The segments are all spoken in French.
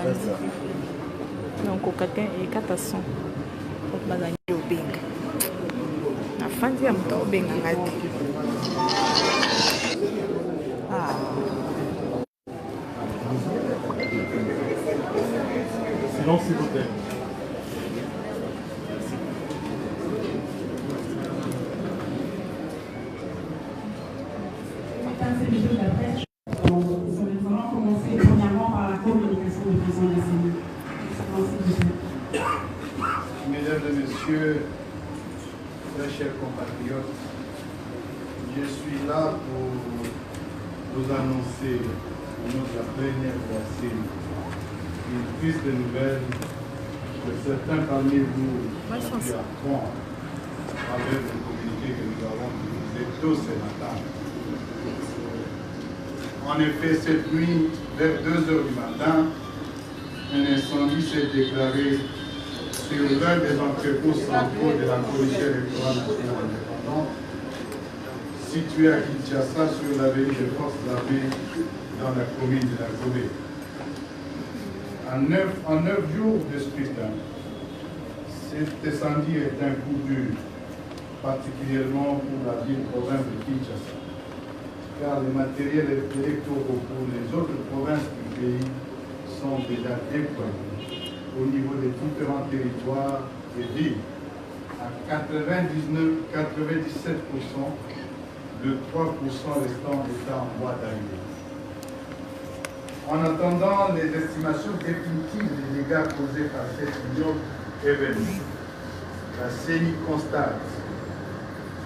bandi. Donc quelqu'un est 400. Donc bazangi obenga. Na fandi ya mta obenga ngati. Ah. Silence s'il vous plaît. Mesdames et messieurs, très chers compatriotes, je suis là pour vous annoncer notre plénière de la série une triste nouvelle que certains parmi vous qui apprennent avec le communiqué que nous avons diffusé tôt ce matin. En effet, cette nuit, vers 2 heures du matin, un incendie s'est déclaré sur l'un des entrepôts centraux de la Commission électorale nationale indépendante, situé à Kinshasa sur l'avenue des Forces armées dans la commune de la Gobé. En 9 jours de scrutin, cet incendie est un coup dur, particulièrement pour la ville-province de Kinshasa, car les matériels électoraux pour les autres provinces du pays sont déjà déployés au niveau des différents territoires et villes. À 97%, le 3% restant étant en voie d'arrivée. En attendant les estimations définitives des dégâts causés par cet ignoble événement, la CENI constate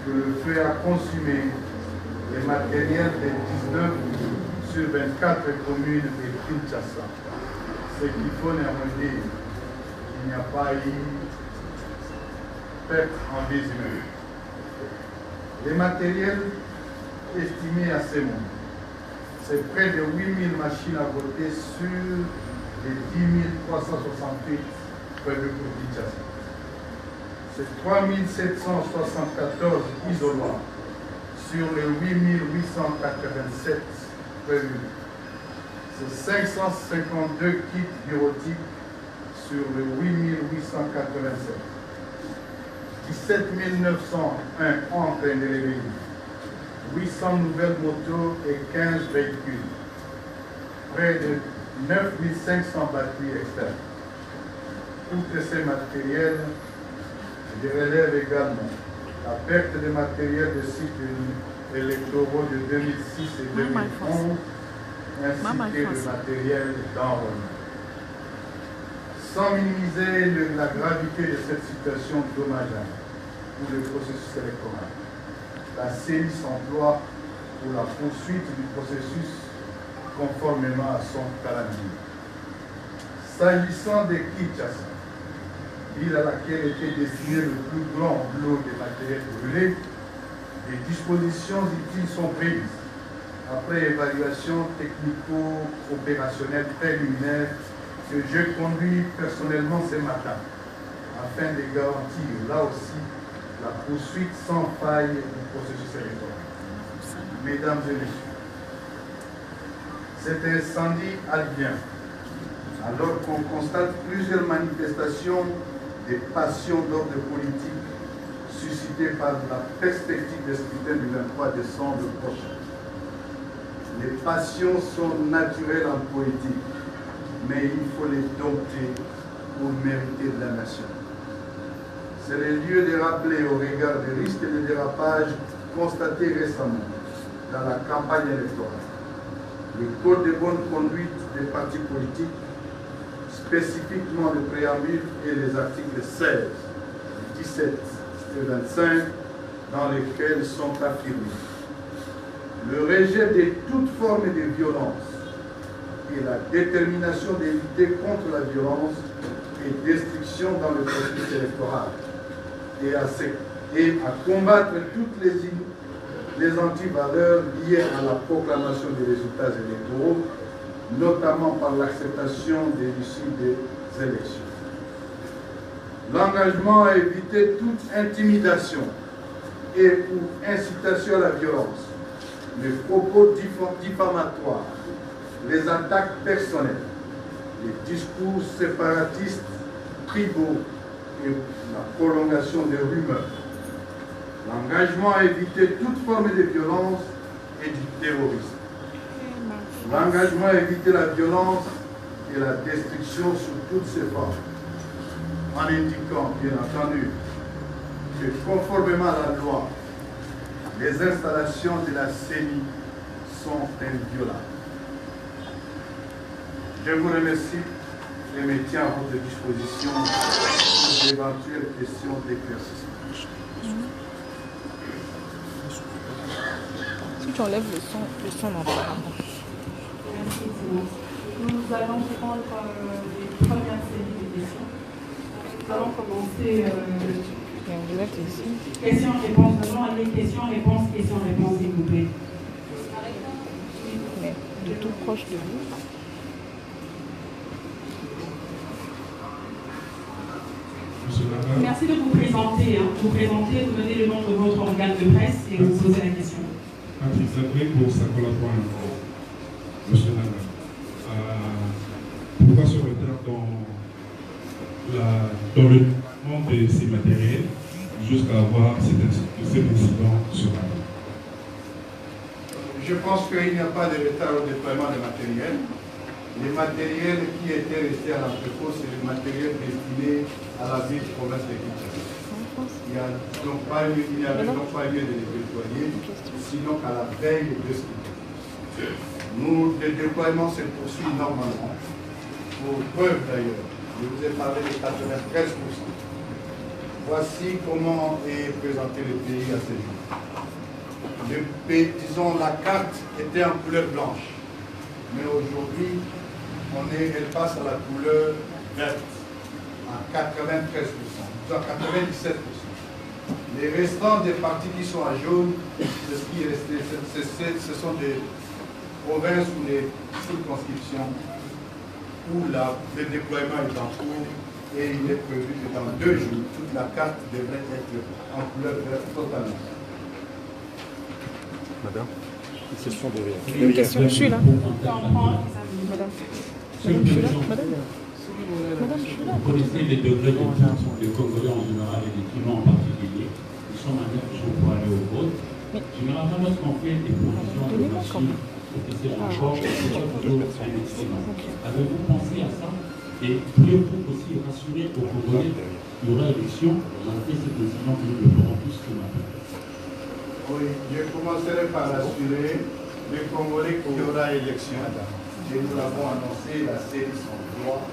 que le feu a consumé les matériels des 19 sur 24 communes de Kinshasa. Ce qu'il faut néanmoins dire, il n'y a pas eu perte en vies humaines. Les matériels estimés à ce moment, c'est près de 8000 machines à voter sur les 10 368 prévus pour Kinshasa. C'est 3774 isoloirs sur les 8887 prévus. C'est 552 kits bureautiques sur les 8887. 17 901 encres indélébées, 800 nouvelles motos et 15 véhicules, près de 9 500 batteries externes. Outre ces matériels, je relève également la perte de matériel de cycles électoraux de 2006 et 2011, ainsi que le matériel d'enrôlement. Sans minimiser la gravité de cette situation dommageable pour le processus électoral, la CENI s'emploie pour la poursuite du processus conformément à son calendrier. S'agissant de Kinshasa, ville à laquelle était destiné le plus grand lot de matériel brûlé, des dispositions utiles sont prises après évaluation technico-opérationnelle préliminaire que j'ai conduit personnellement ce matin afin de garantir là aussi la poursuite sans faille du processus électoral. Mesdames et messieurs, cet incendie advient alors qu'on constate plusieurs manifestations de passions d'ordre politique suscitées par la perspective des scrutins du 23 décembre prochain. Les passions sont naturelles en politique, mais il faut les dompter pour mériter de la nation. C'est le lieu de rappeler au regard des risques de dérapage constatés récemment dans la campagne électorale. Le code de bonne conduite des partis politiques, spécifiquement le préambule et les articles 16, 17 et 25, dans lesquels sont affirmés le rejet de toute forme de violence et la détermination de lutter contre la violence et destruction dans le processus électoral et à combattre toutes les antivaleurs liées à la proclamation des résultats électoraux, notamment par l'acceptation de l'issue des élections. L'engagement à éviter toute intimidation et ou incitation à la violence, les propos diffamatoires, les attaques personnelles, les discours séparatistes, tribaux et la prolongation des rumeurs. L'engagement à éviter toute forme de violence et du terrorisme. L'engagement à éviter la violence et la destruction sous toutes ses formes. En indiquant, bien entendu, que conformément à la loi, les installations de la CENI sont inviolables. Je vous remercie et me tiens à votre disposition pour d'éventuelles questions d'éclaircissement. Si tu enlèves le son n'entend. Merci, nous allons prendre les premières séries de questions. Nous allons commencer questions-réponses. Donnons les questions-réponses, questions-réponses, s'il vous plaît. Mais de tout proche de vous. Merci de vous présenter. Vous donnez le nom de votre organe de presse et vous posez la question. Patrick Zabré pour sa collaboration. Monsieur Nana, pourquoi ce retard dans le développement de ces matériels jusqu'à avoir cet incident sur la route? Je pense qu'il n'y a pas de retard au déploiement des matériels. Les matériels qui étaient restés à l'entrepôt, c'est le matériel destiné à la ville province de Kinshasa. Il n'y avait donc pas lieu de les déployer, sinon qu'à la veille de ce qui est. Nous, le déploiement se poursuit normalement. Pour preuve d'ailleurs, je vous ai parlé de 93%. Voici comment est présenté le pays à ce jour. Disons, la carte était en couleur blanche, mais aujourd'hui, elle passe à la couleur verte, à 93%, à 97%. Les restants des parties qui sont à jaune, c'est ce qui est resté, ce sont des provinces ou des circonscriptions où le déploiement est en cours et il est prévu que dans 2 jours, toute la carte devrait être en couleur verte totalement. Madame, une question derrière. Une question, je suis là. Madame. Je suis là. Madame, je suis là. Vous connaissez les degrés de Congolais en général et des Timons en particulier. Nous sommes à 9 jours pour aller au vote. Généralement, lorsqu'on fait des provisions de machines pour que c'est encore, c'est toujours un excellent. Avez-vous pensé à ça? Et pourriez-vous aussi rassurer aux Congolais qu'il y aura élection malgré cet incident que nous le ferons plus ce matin? Oui, je commencerai par rassurer les Congolais qu'il y aura élection. Et nous l'avons annoncé, la série son droit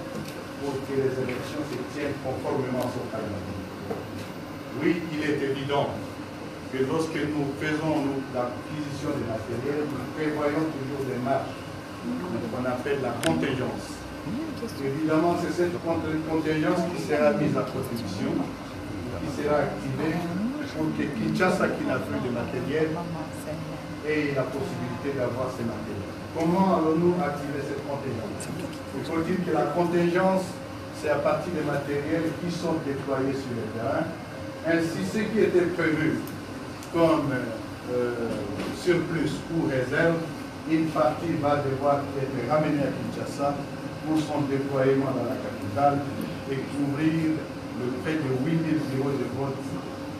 pour que les élections se tiennent conformément à son calendrier. Oui, il est évident que lorsque nous faisons l'acquisition de matériel, nous prévoyons toujours des marges qu'on appelle la contingence. Évidemment, c'est cette contingence qui sera mise à contribution, qui sera activée pour que Kinshasa, qui n'a plus de matériel, ait la possibilité d'avoir ces matériels. Comment allons-nous activer cette contingence? Il faut dire que la contingence, c'est à partir des matériels qui sont déployés sur le terrain. Ainsi, ce qui était prévu comme surplus ou réserve, une partie va devoir être ramenée à Kinshasa pour son déploiement dans la capitale et couvrir le près de 8000 bureaux de vote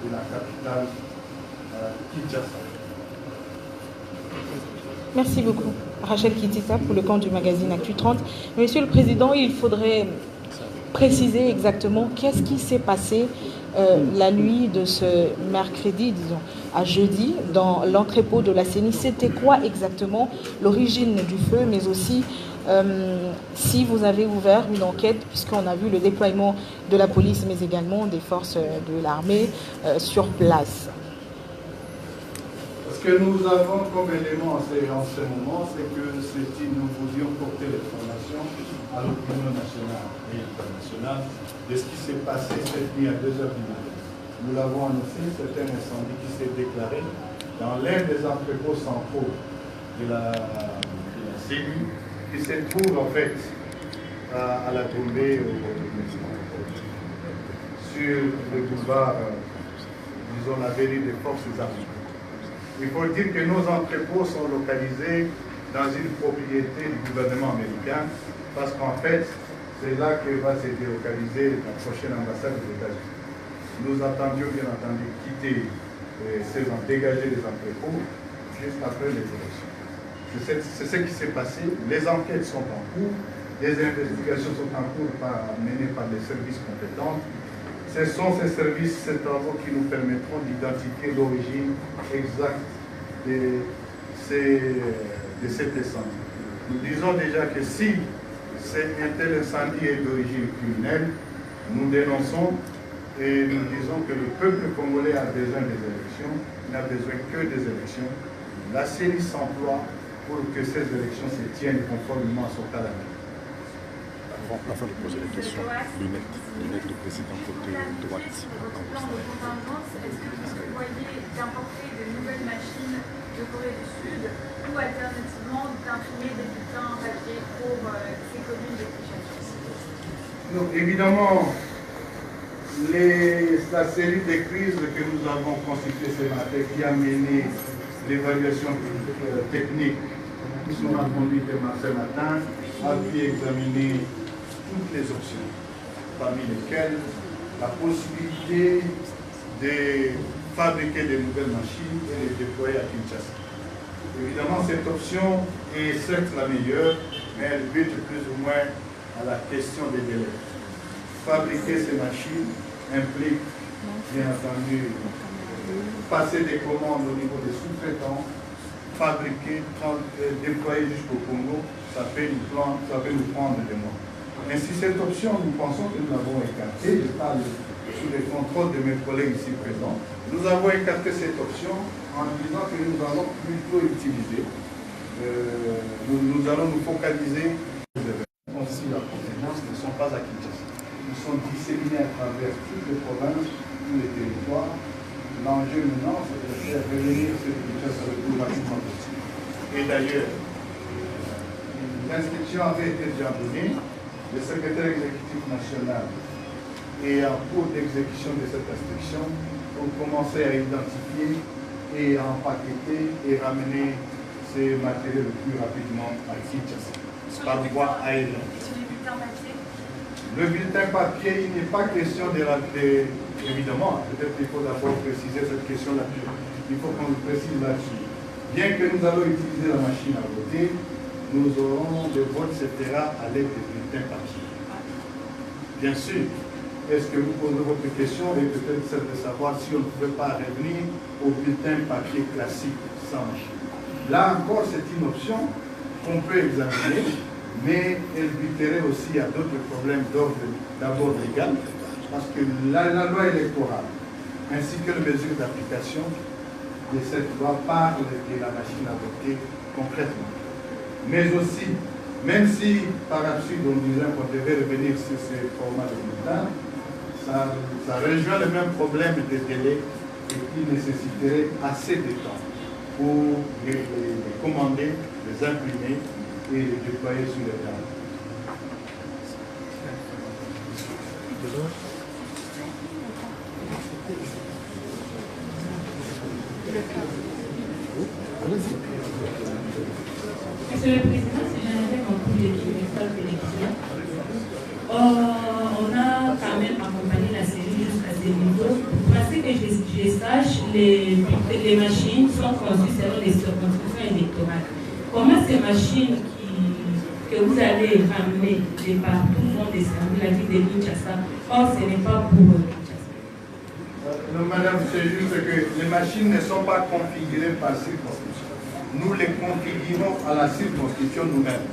de la capitale Kinshasa. Merci beaucoup. Rachel Kitita pour le compte du magazine Actu 30. Monsieur le Président, il faudrait préciser exactement qu'est-ce qui s'est passé la nuit de ce mercredi, disons, à jeudi, dans l'entrepôt de la CENI. C'était quoi exactement l'origine du feu, mais aussi si vous avez ouvert une enquête, puisqu'on a vu le déploiement de la police, mais également des forces de l'armée sur place. Ce que nous avons comme élément en ce moment, c'est que nous voulions porter l'information à l'opinion nationale et internationale de ce qui s'est passé cette nuit à 2h du matin. Nous l'avons annoncé, c'est un incendie qui s'est déclaré dans l'un des entrepôts centraux de la CENI, qui se trouve en fait à la tombée sur le boulevard, disons, la mairie des forces armées. Il faut dire que nos entrepôts sont localisés dans une propriété du gouvernement américain parce qu'en fait, c'est là que va se délocaliser la prochaine ambassade des États-Unis. Nous attendions bien entendu quitter dégager les entrepôts juste après les élections. C'est ce qui s'est passé. Les enquêtes sont en cours, les investigations sont en cours menées par les services compétents. Ce sont ces services, ces travaux qui nous permettront d'identifier l'origine exacte de cet incendie. Nous disons déjà que si un tel incendie est d'origine criminelle, nous dénonçons et nous disons que le peuple congolais a besoin des élections, il n'a besoin que des élections. La CENI s'emploie pour que ces élections se tiennent conformément à son calendrier. Afin de poser les questions, lunette de président côté droite. Est-ce que vous voyez d'importer de nouvelles machines de Corée du Sud ou alternativement d'imprimer des bulletins en papier pour ces communes de Kinshasa? Donc évidemment, la série de crises que nous avons constituées ce matin qui a mené l'évaluation technique qui sont conduite ce matin a pu examiner toutes les options, parmi lesquelles la possibilité de fabriquer de nouvelles machines et les déployer à Kinshasa. Évidemment, cette option est certes la meilleure, mais elle bute plus ou moins à la question des délais. Fabriquer ces machines implique, bien entendu, passer des commandes au niveau des sous-traitants, fabriquer, déployer jusqu'au Congo, ça peut nous prendre des mois. Ainsi, cette option, nous pensons que nous l'avons écartée. Je parle sous le contrôle de mes collègues ici présents. Nous avons écarté cette option en disant que nous allons plutôt utiliser. Nous allons nous focaliser. Aussi, la conséquence ne sont pas à Kinshasa. Ils sont disséminés à travers toutes les provinces, tous les territoires. L'enjeu maintenant, c'est de faire revenir ce Kinshasa le plus rapidement possible. Et d'ailleurs, l'inscription avait été déjà donnée. Le secrétaire exécutif national est en cours d'exécution de cette instruction pour commencer à identifier et à empaqueter et ramener ces matériaux le plus rapidement à Kinshasa, par voie aérienne. Le bulletin papier, il n'est pas question évidemment, peut-être qu'il faut d'abord préciser cette question-là. Il faut qu'on le précise là-dessus. Bien que nous allons utiliser la machine à voter, nous aurons le vote se fera à l'aide des bulletins papier. Bien sûr, est-ce que vous posez votre question et peut-être celle de savoir si on ne pouvait pas revenir au bulletin papier classique sans machine. Là encore, c'est une option qu'on peut examiner, mais elle buterait aussi à d'autres problèmes d'ordre d'abord légal, parce que la loi électorale, ainsi que les mesures d'application de cette loi parlent de la machine à voter concrètement. Mais aussi, même si par la suite on disait qu'on devait revenir sur ces formats de bulletin, ça rejoint le même problème de délai et qui nécessiterait assez de temps pour les commander, les imprimer et les déployer sur les terrains. Monsieur le Président, si j'avais compris les méthodes d'élection, on a quand même accompagné la série jusqu'à ce niveau. Parce que je sache, les machines sont conçues selon les circonscriptions électorales. Comment ces machines que vous allez ramener de partout vont descendre la ville de Kinshasa? Or, ce n'est pas pour Kinshasa. Non, madame, c'est juste que les machines ne sont pas configurées par circonscription. Nous les configurons à la circonscription nous-mêmes.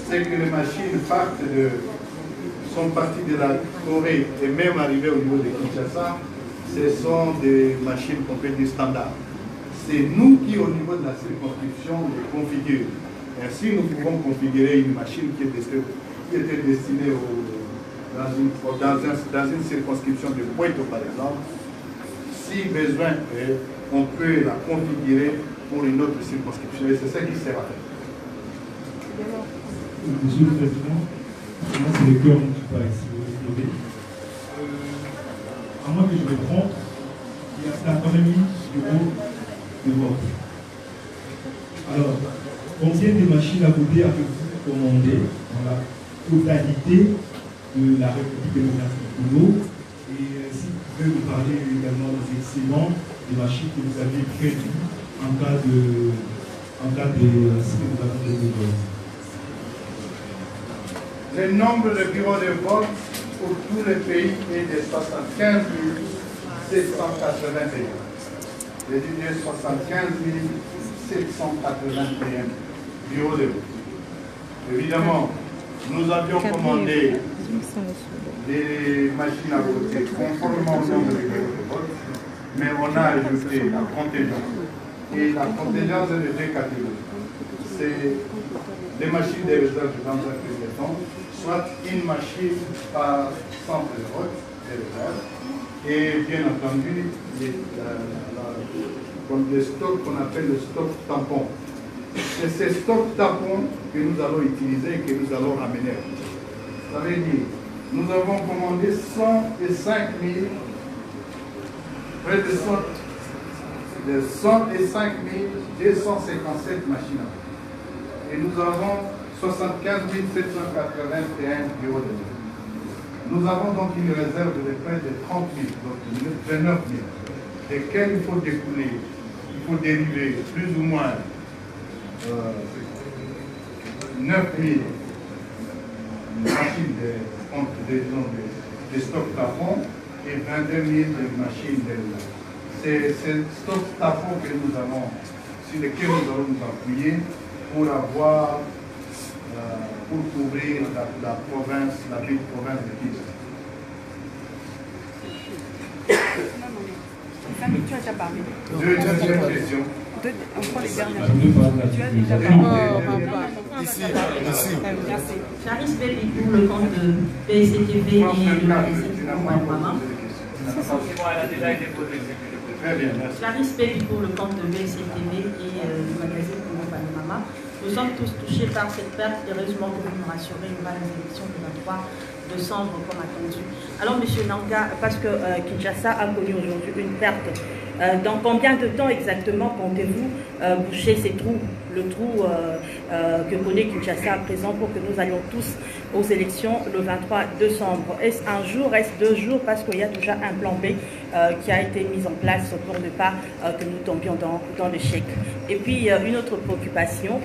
C'est que les machines sont parties de la Corée et même arrivées au niveau de Kinshasa, ce sont des machines qu'on peut dire standards. C'est nous qui, au niveau de la circonscription, les configurons. Ainsi, nous pouvons configurer une machine qui était destinée dans une circonscription de Pointe, par exemple. Si besoin, on peut la configurer pour une autre circonscription. Et c'est ça qui sera fait. Monsieur le Président, moi c'est le cœur municipal ici, vous l'explosez. À moins que je me trompe, il y a quand même eu de vote. Alors, combien de machines à voter avez-vous commandées dans la totalité de la République démocratique du Congo. Et si vous pouvez nous parler également des excédents des machines que vous aviez prévues en cas de Le nombre de bureaux de vote pour tous les pays est de 75 781. Je disais 75 781 bureaux de vote. Évidemment, nous avions commandé des machines à voter conformément au nombre de bureaux de vote, mais on a ajouté la contingence. Et la contingence est de deux catégories. C'est des machines de réserve dans un premier temps, soit une machine par centre de vote, de réserve, et bien entendu, le stock qu'on appelle le stock tampon. C'est ces stocks tampons que nous allons utiliser et que nous allons ramener. Ça veut dire, nous avons commandé 105 000, près de 105 257 machines à voter. Et nous avons 75 781 bureaux de vote. Nous avons donc une réserve de près de 30 000, donc 29 000, desquels il faut découler, il faut dériver plus ou moins 9 000 machines de stock tapons et 22 000 de machines de réserve. C'est ces stock tapons que nous avons, sur lesquels nous allons nous appuyer pour avoir, pour couvrir la province, la ville province de Kinshasa. Tu as déjà parlé. Deuxième question. On prend les dernières. Tu as déjà parlé. Ici. Merci. Clarisse Belli pour le compte de BCTV et le magazine Mama. Très bien, merci. Clarisse Belli pour le compte de BCTV et le magazine Mama. Nous sommes tous touchés par cette perte. Heureusement que vous nous rassurez, il y aura les élections du 23 décembre comme attendu. Alors, M. Nanga, parce que Kinshasa a connu aujourd'hui une perte, dans combien de temps exactement comptez-vous boucher ces trous, le trou que connaît Kinshasa à présent pour que nous allions tous aux élections le 23 décembre? Est-ce un jour, est-ce 2 jours? Parce qu'il y a déjà un plan B qui a été mis en place pour ne pas que nous tombions dans l'échec. Et puis, une autre préoccupation,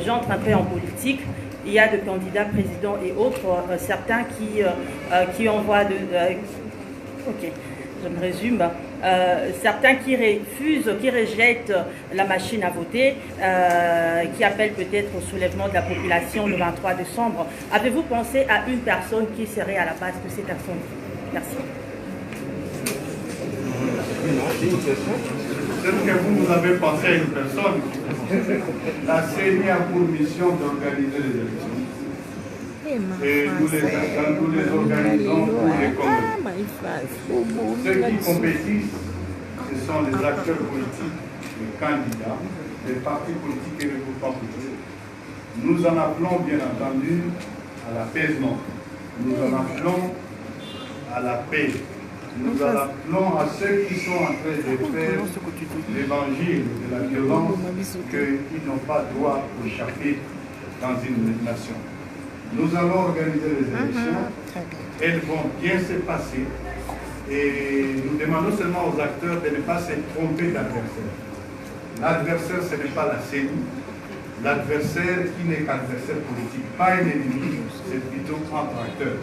j'entre un peu en politique. Il y a des candidats présidents et autres, certains qui envoient de... ok, je me résume. Certains qui refusent, qui rejettent la machine à voter, qui appellent peut-être au soulèvement de la population le 23 décembre. Avez-vous pensé à une personne qui serait à la base de cet incendie? Merci. Peut-être que vous avez pensé à une personne. La CENI a pour mission d'organiser les élections. Et nous les organisons pour les congrès. Ceux qui compétissent, ce sont les acteurs politiques, les candidats, les partis politiques et les groupements politiques. Nous en appelons bien entendu à l'apaisement. Nous en appelons à la paix. Nous en appelons à ceux qui sont en train de faire l'évangile de la violence qu'ils n'ont pas droit d'échapper dans une nation. Nous allons organiser les élections. Elles vont bien se passer. Et nous demandons seulement aux acteurs de ne pas se tromper d'adversaire. L'adversaire, ce n'est pas la CENI. L'adversaire qui n'est qu'adversaire politique, pas un ennemi, c'est plutôt entre acteurs.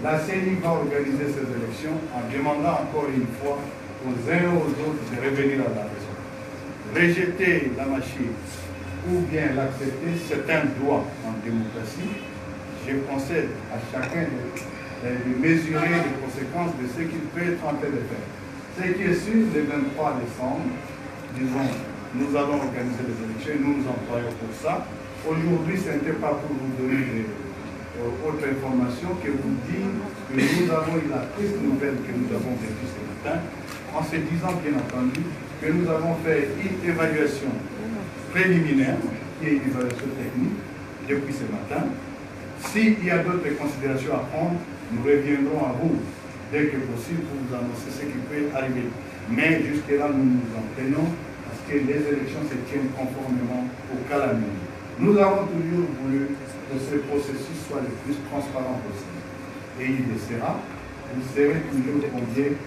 La CENI va organiser ces élections en demandant encore une fois aux uns et aux autres de revenir à la raison. Rejeter la machine ou bien l'accepter, c'est un droit en démocratie. Je conseille à chacun de mesurer les conséquences de ce qu'il peut être en train de faire. Ce qui est sûr, le 23 décembre, disons, nous allons organiser les élections et nous nous employons pour ça. Aujourd'hui, ce n'était pas pour vous donner autre information que vous dire que nous avons eu la triste nouvelle que nous avons vécue ce matin, en se disant bien entendu que nous avons fait une évaluation préliminaire, qui est une évaluation technique, depuis ce matin. S'il y a d'autres considérations à prendre, nous reviendrons à vous dès que possible pour vous annoncer ce qui peut arriver. Mais jusque-là, nous nous en prenons à ce que les élections se tiennent conformément au calendrier. Nous avons toujours voulu que ce processus soit le plus transparent possible. et il le sera, vous serez toujours conviés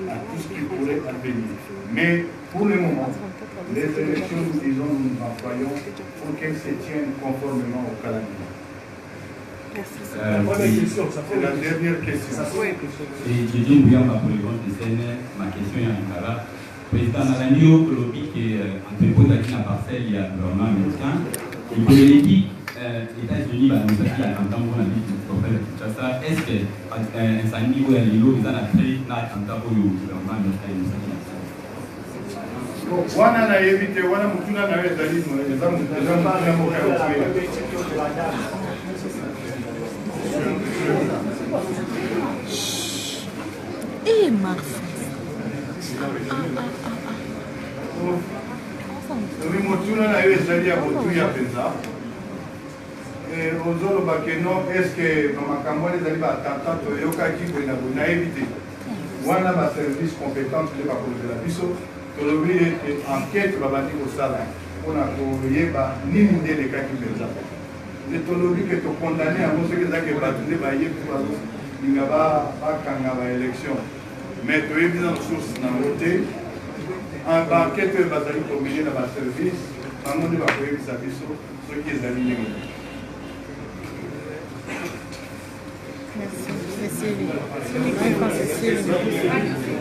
à tout ce qui pourrait advenir. Mais pour le moment, les élections, nous disons, nous employons pour qu'elles se tiennent conformément au calendrier. C'est la dernière question. Et Didier Bouyamba pour le compte de CNR, ma question est en Président Nalanio, Colobi, qui est entrepôt à la parcelle, il y a vraiment américain. Et pour l'équipe, les États-Unis, nous avons dit à l'entendre pour la vie du prophète de Kinshasa, est-ce qu'un samedi où il y a l'îlot, ils ont appris à l'entendre pour le gouvernement américain? Wana na éviter, wana mutuna na ezali eza mutuna mo ka Eh Marc. Oui, mutuna na ezali ya botu ya penza. Ozolo bakeno est-ce que makambo ezali ba attentat yoka ki na éviter. Wana ba service compétent de ba la biso. Tolobi ete enquête babandi kosala mpona koyeba nini nde elekaki mpenza nde tolobi ke tokondane yango soki ezaki bato nde bayebi bazolinga bakanga baélection mais toyebi na source nango te baenquête oyo bazali komene na baservice bango nde bakoyebisa biso soki ezali ndenge.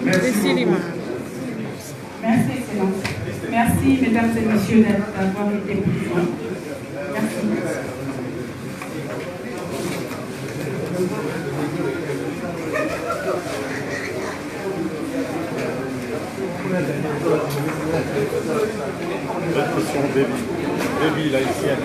Merci, Excellence. Merci, mesdames et messieurs, d'avoir été présents. Merci. La question Baby, la haïtienne.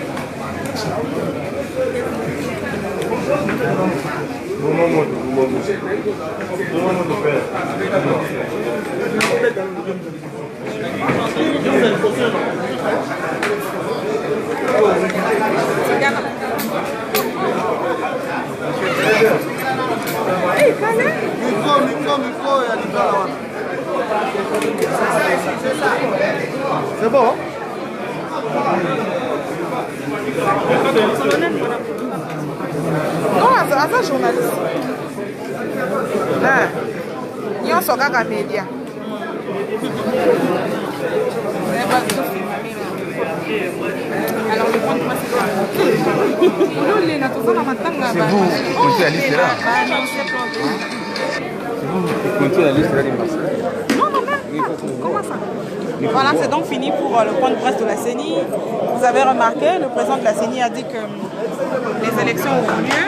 C'est bon? Non, aza journaliste. Nyon so kaka media. Alors le point de presse c'est vous comptez la liste là. C'est vous qui comptez la liste là des masques. Non, même pas. Comment ça? Voilà, c'est donc fini pour le point de presse de la CENI. Vous avez remarqué, le président de la CENI a dit que les élections auront lieu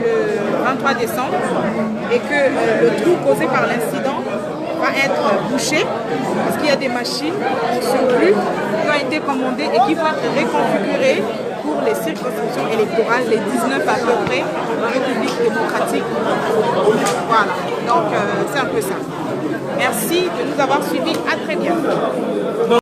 le 23 décembre et que le trou causé par l'incident va être bouché parce qu'il y a des machines en surplus qui ont été commandées et qui vont être reconfigurées pour les circonscriptions électorales, les 19 à peu près, en République démocratique. Voilà, donc c'est un peu ça. Merci de nous avoir suivis, à très bientôt.